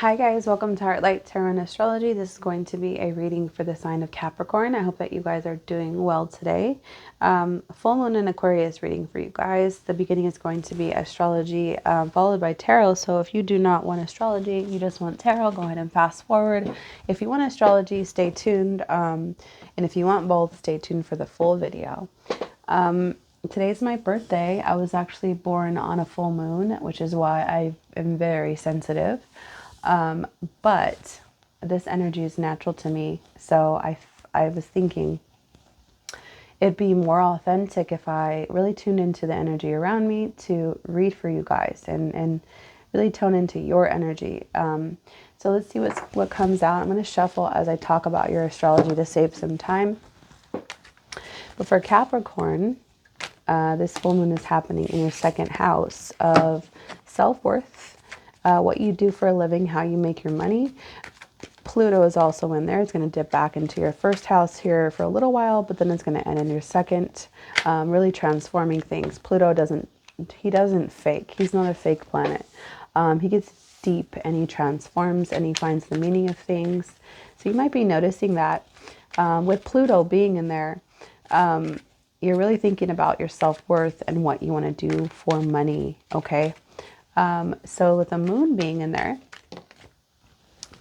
Hi guys, welcome to Heart Light Tarot and Astrology. This is going to be a reading for the sign of Capricorn. I hope that you guys are doing well today. Full Moon in Aquarius reading for you guys. The beginning is going to be astrology followed by tarot. So if you do not want astrology, you just want tarot, go ahead and fast forward. If you want astrology, stay tuned. And if you want both, stay tuned for the full video. Today's my birthday. I was actually born on a full moon, which is why I am very sensitive. But this energy is natural to me. So I was thinking it'd be more authentic if I really tuned into the energy around me to read for you guys and really tone into your energy. So let's see what comes out. I'm going to shuffle as I talk about your astrology to save some time. But for Capricorn, this full moon is happening in your second house of self-worth, what you do for a living, how you make your money. Pluto is also in there. It's going to dip back into your first house here for a little while, but then it's going to end in your second, really transforming things. Pluto doesn't fake. He's not a fake planet. He gets deep and he transforms and he finds the meaning of things. So you might be noticing that with Pluto being in there, you're really thinking about your self-worth and what you want to do for money, okay? So with the moon being in there,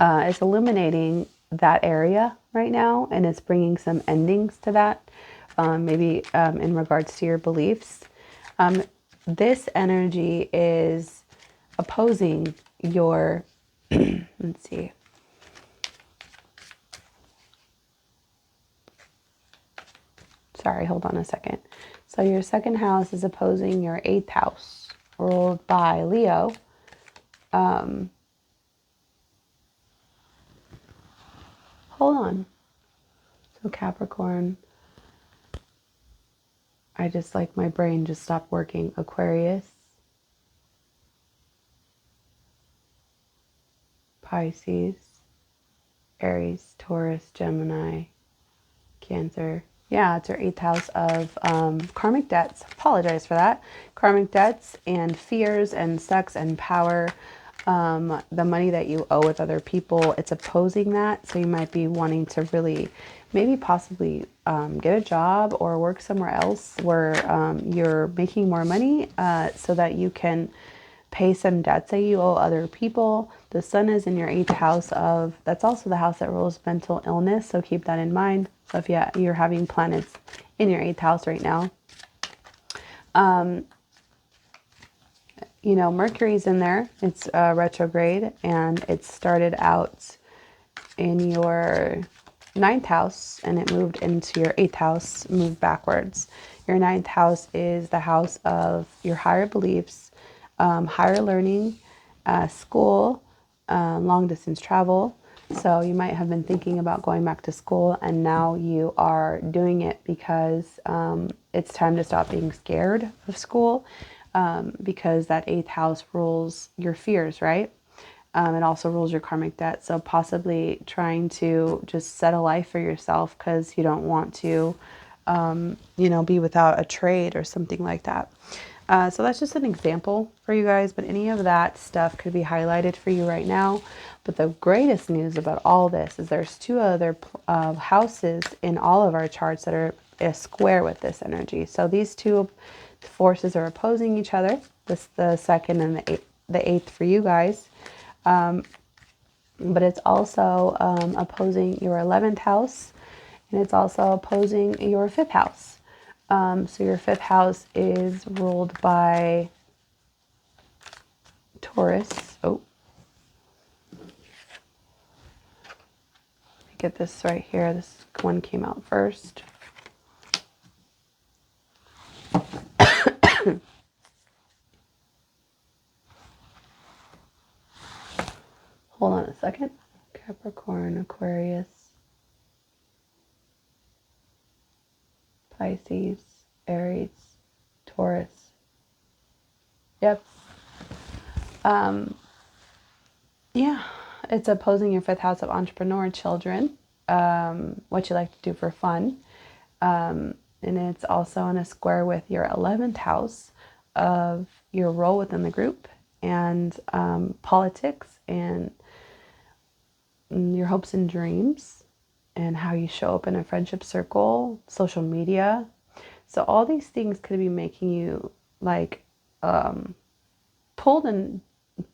it's illuminating that area right now, and it's bringing some endings to that, maybe in regards to your beliefs. This energy is opposing your, let's see. Sorry, hold on a second. So your second house is opposing your 8th house, ruled by Leo. Hold on. So Capricorn, I just like my brain just stopped working. Aquarius, Pisces, Aries, Taurus, Gemini, Cancer. Yeah, it's your 8th house of karmic debts. Apologize for that. Karmic debts and fears and sex and power. The money that you owe with other people, it's opposing that. So you might be wanting to really maybe possibly get a job or work somewhere else where you're making more money so that you can pay some debts that you owe other people. The sun is in your 8th house of, that's also the house that rules mental illness. So keep that in mind. So if you're having planets in your 8th house right now, you know, Mercury's in there. It's retrograde, and it started out in your 9th house and it moved into your 8th house, moved backwards. Your 9th house is the house of your higher beliefs, higher learning, school, long distance travel. So you might have been thinking about going back to school, and now you are doing it because it's time to stop being scared of school, because that 8th house rules your fears, right? It also rules your karmic debt. So possibly trying to just set a life for yourself because you don't want to, you know, be without a trade or something like that. So that's just an example for you guys, but any of that stuff could be highlighted for you right now. But the greatest news about all this is there's 2 other houses in all of our charts that are a square with this energy. So these 2 forces are opposing each other. This the second and the 8th for you guys. But it's also opposing your 11th house, and it's also opposing your 5th house. So your 5th house is ruled by Taurus. Oh, get this right here. This one came out first. Hold on a second. Capricorn, Aquarius, Pisces, Aries, Taurus. Yep. Yeah, it's opposing your 5th house of entrepreneur, children, what you like to do for fun. And it's also in a square with your 11th house of your role within the group and politics and your hopes and dreams and how you show up in a friendship circle, social media. So all these things could be making you like pulled and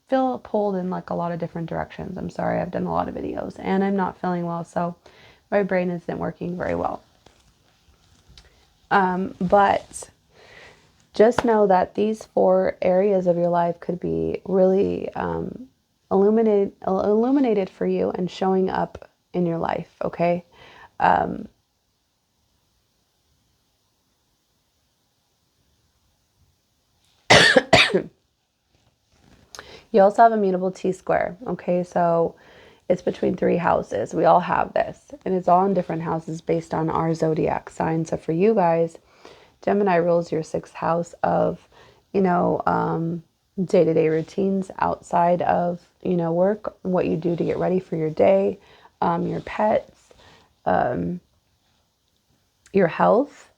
feel pulled in like a lot of different directions. I'm sorry, I've done a lot of videos and I'm not feeling well, so my brain isn't working very well. But just know that these 4 areas of your life could be really illuminated for you and showing up in your life, okay? You also have a mutable T-square, okay? So it's between 3 houses. We all have this, and it's all in different houses based on our zodiac sign. So for you guys, Gemini rules your 6th house of, you know, day-to-day routines outside of, you know, work, what you do to get ready for your day, your pets, your health,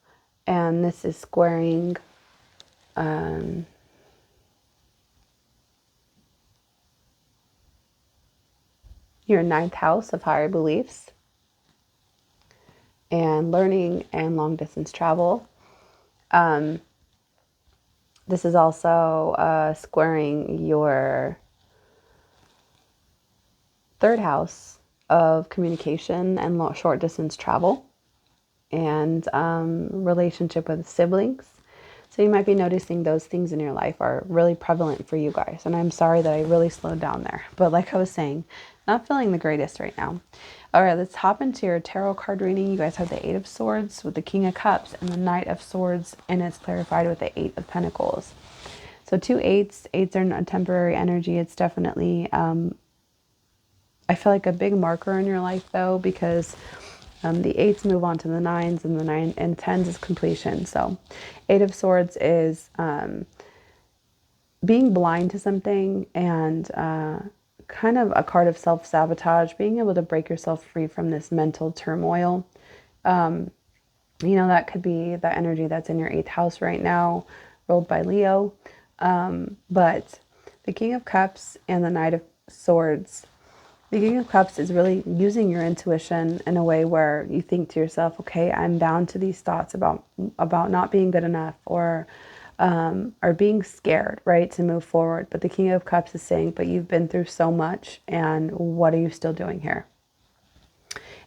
and this is squaring your 9th house of higher beliefs and learning and long distance travel. This is also squaring your 3rd house of communication and short distance travel and relationship with siblings. So you might be noticing those things in your life are really prevalent for you guys. And I'm sorry that I really slowed down there. But like I was saying, not feeling the greatest right now. All right, let's hop into your tarot card reading. You guys have the 8 of Swords with the King of Cups and the Knight of Swords, and it's clarified with the 8 of Pentacles. So 2 8s. 8s are not temporary energy. It's definitely, I feel like a big marker in your life though, because the 8s move on to the 9s, and the 9 and 10s is completion. So 8 of Swords is being blind to something and kind of a card of self-sabotage, being able to break yourself free from this mental turmoil. You know, that could be the energy that's in your 8th house right now, ruled by Leo. But the King of Cups and the Knight of Swords, the King of Cups is really using your intuition in a way where you think to yourself, okay, I'm bound to these thoughts about not being good enough or being scared, right, to move forward. But the King of Cups is saying, but you've been through so much, and what are you still doing here?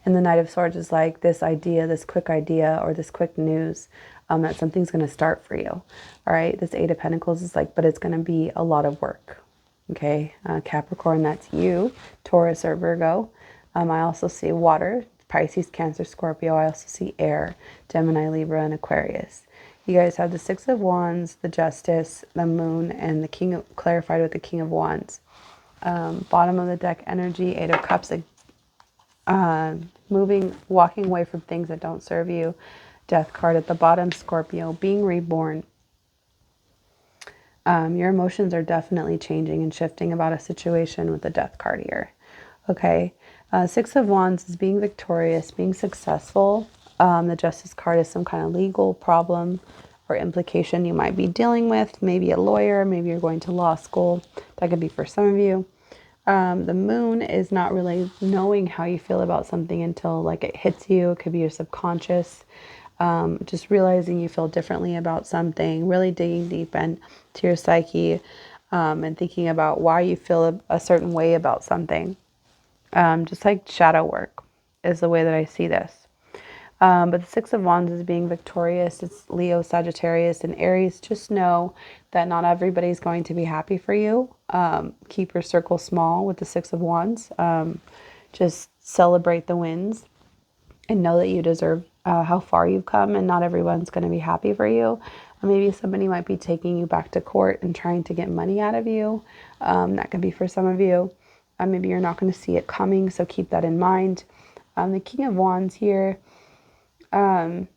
And the Knight of Swords is like this idea, this quick idea or this quick news that something's going to start for you. All right, this 8 of Pentacles is like, but it's going to be a lot of work. Okay, Capricorn, that's you, Taurus or Virgo. I also see water, Pisces, Cancer, Scorpio. I also see air, Gemini, Libra, and Aquarius. You guys have the 6 of Wands, the Justice, the Moon, and the King of, clarified with the King of Wands. Bottom of the deck energy, 8 of Cups, moving, walking away from things that don't serve you. Death card at the bottom, Scorpio, being reborn. Your emotions are definitely changing and shifting about a situation with the Death card here. Okay, 6 of Wands is being victorious, being successful. The Justice card is some kind of legal problem or implication you might be dealing with. Maybe a lawyer, maybe you're going to law school. That could be for some of you. The Moon is not really knowing how you feel about something until like it hits you. It could be your subconscious. Just realizing you feel differently about something, really digging deep into your psyche, and thinking about why you feel a certain way about something. Just like shadow work is the way that I see this. But the 6 of Wands is being victorious. It's Leo, Sagittarius, and Aries. Just know that not everybody's going to be happy for you. Keep your circle small with the 6 of Wands. Just celebrate the wins and know that you deserve how far you've come, and not everyone's going to be happy for you. Maybe somebody might be taking you back to court and trying to get money out of you. That could be for some of you. Maybe you're not going to see it coming, so keep that in mind. The King of Wands here, you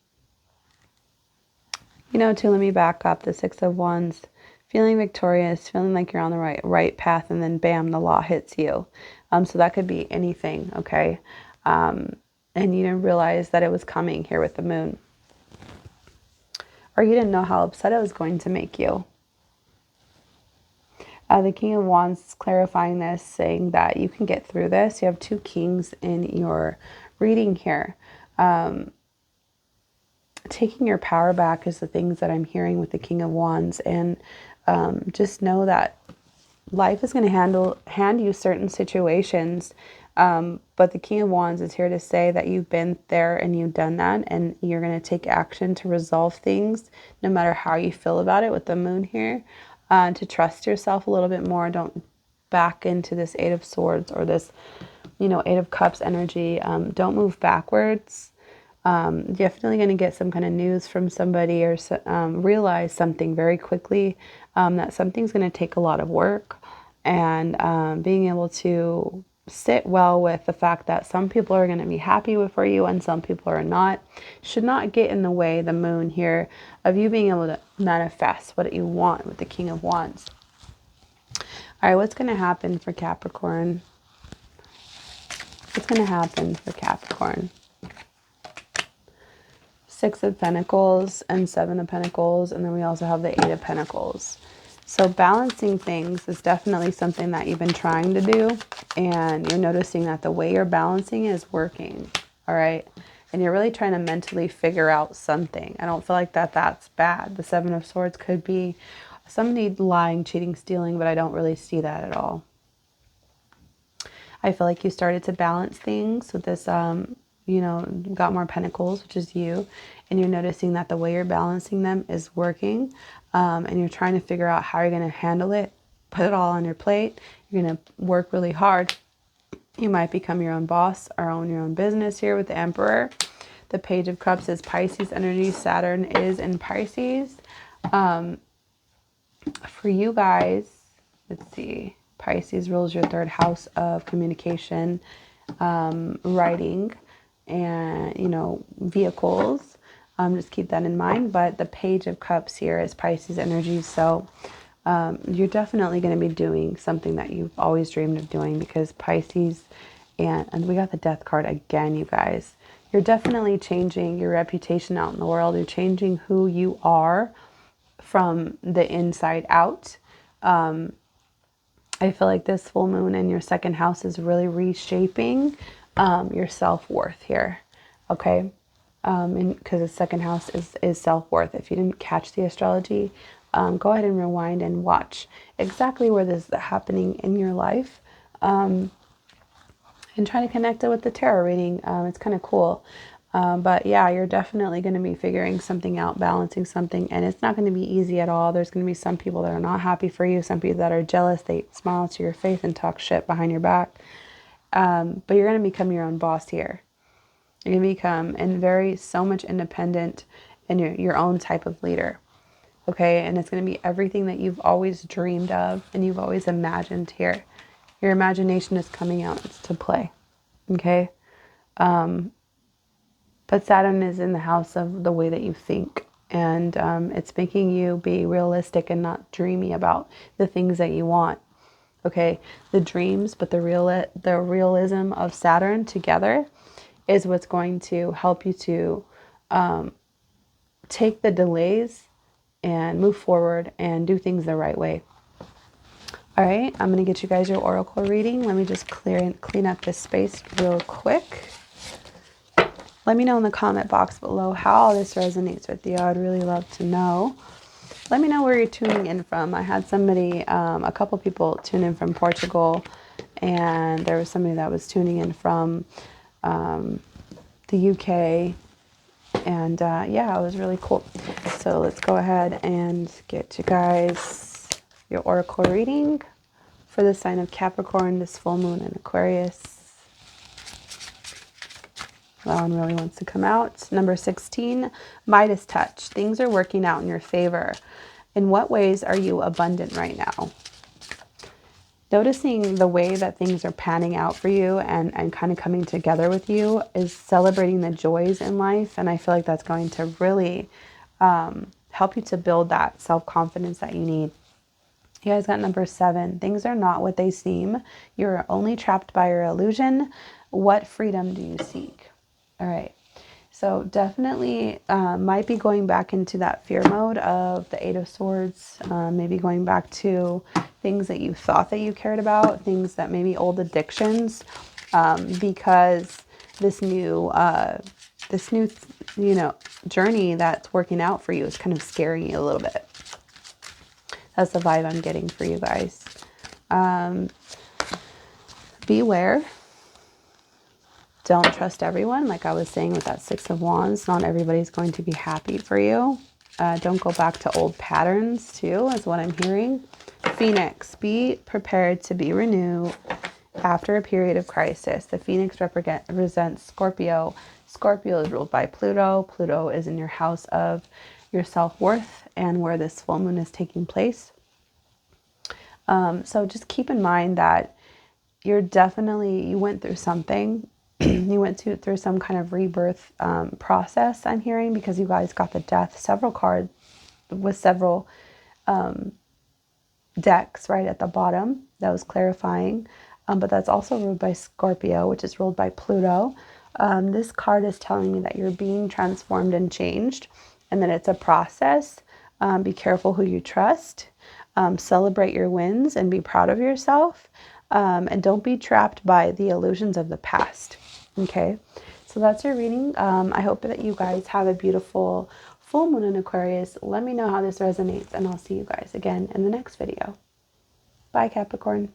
know, let me back up. The 6 of Wands, feeling victorious, feeling like you're on the right path, and then bam, the law hits you. So that could be anything, okay? And you didn't realize that it was coming here with the Moon. Or you didn't know how upset it was going to make you. The King of Wands is clarifying this, saying that you can get through this. You have 2 kings in your reading here. Taking your power back is the things that I'm hearing with the King of Wands. And just know that life is going to hand you certain situations. But the King of Wands is here to say that you've been there and you've done that. And you're going to take action to resolve things, no matter how you feel about it with the moon here. To trust yourself a little bit more. Don't back into this 8 of Swords or this, 8 of Cups energy. Don't move backwards. Definitely going to get some kind of news from somebody, or realize something very quickly, that something's going to take a lot of work, and being able to sit well with the fact that some people are going to be happy for you and some people are not, should not get in the way, the moon here, of you being able to manifest what you want with the King of Wands. All right, what's going to happen for Capricorn? What's going to happen for Capricorn? 6 of Pentacles and 7 of Pentacles, and then we also have the 8 of Pentacles. So balancing things is definitely something that you've been trying to do, and you're noticing that the way you're balancing is working, all right? And you're really trying to mentally figure out something. I don't feel like that's bad. The 7 of Swords could be somebody lying, cheating, stealing, but I don't really see that at all. I feel like you started to balance things with this, got more Pentacles, which is you, and you're noticing that the way you're balancing them is working, and you're trying to figure out how you're going to handle it, put it all on your plate. You're going to work really hard. You might become your own boss or own your own business here with the Emperor. The Page of Cups is Pisces energy. Saturn is in Pisces. For you guys, let's see, Pisces rules your 3rd house of communication, writing, and vehicles. Just keep that in mind. But the Page of Cups here is Pisces energy, so you're definitely going to be doing something that you've always dreamed of doing, because Pisces, and we got the Death card again, you guys. You're definitely changing your reputation out in the world. You're changing who you are from the inside out. I feel like this full moon in your 2nd house is really reshaping your self-worth here, okay? And because the 2nd house is self-worth. If you didn't catch the astrology, go ahead and rewind and watch exactly where this is happening in your life, and try to connect it with the tarot reading. It's kind of cool. But yeah, you're definitely going to be figuring something out, balancing something, and it's not going to be easy at all. There's going to be some people that are not happy for you, some people that are jealous. They smile to your face and talk shit behind your back. But you're going to become your own boss here. You're going to become so much independent and your own type of leader. Okay, and it's going to be everything that you've always dreamed of and you've always imagined here. Your imagination is coming out to play. Okay, but Saturn is in the house of the way that you think, and it's making you be realistic and not dreamy about the things that you want. Okay, the dreams, but the realism of Saturn together is what's going to help you to take the delays and move forward and do things the right way. All right, I'm going to get you guys your oracle reading. Let me just clean up this space real quick. Let me know in the comment box below how this resonates with you. I'd really love to know. Let me know where you're tuning in from. I had somebody, a couple people tune in from Portugal, and there was somebody that was tuning in from the UK, and yeah, it was really cool. So let's go ahead and get you guys your oracle reading for the sign of Capricorn, this full moon in Aquarius. That one really wants to come out. Number 16, Midas touch. Things are working out in your favor. In what ways are you abundant right now? Noticing the way that things are panning out for you and kind of coming together with you is celebrating the joys in life. And I feel like that's going to really help you to build that self-confidence that you need. You guys got number 7. Things are not what they seem. You're only trapped by your illusion. What freedom do you seek? All right. So definitely might be going back into that fear mode of the 8 of Swords. Maybe going back to things that you thought that you cared about, things that maybe old addictions, because this new, you know, journey that's working out for you is kind of scaring you a little bit. That's the vibe I'm getting for you guys. Beware. Don't trust everyone. Like I was saying with that Six of Wands, not everybody's going to be happy for you. Don't go back to old patterns too, is what I'm hearing. Phoenix, be prepared to be renewed after a period of crisis. The Phoenix represents Scorpio. Scorpio is ruled by Pluto. Pluto is in your house of your self-worth and where this full moon is taking place. So just keep in mind that you went through something. You went through some kind of rebirth process, I'm hearing, because you guys got the Death, several cards with several decks right at the bottom. That was clarifying. But that's also ruled by Scorpio, which is ruled by Pluto. This card is telling me that you're being transformed and changed, and that it's a process. Be careful who you trust. Celebrate your wins and be proud of yourself. And don't be trapped by the illusions of the past. Okay, so that's your reading. I hope that you guys have a beautiful full moon in Aquarius. Let me know how this resonates, and I'll see you guys again in the next video. Bye, Capricorn.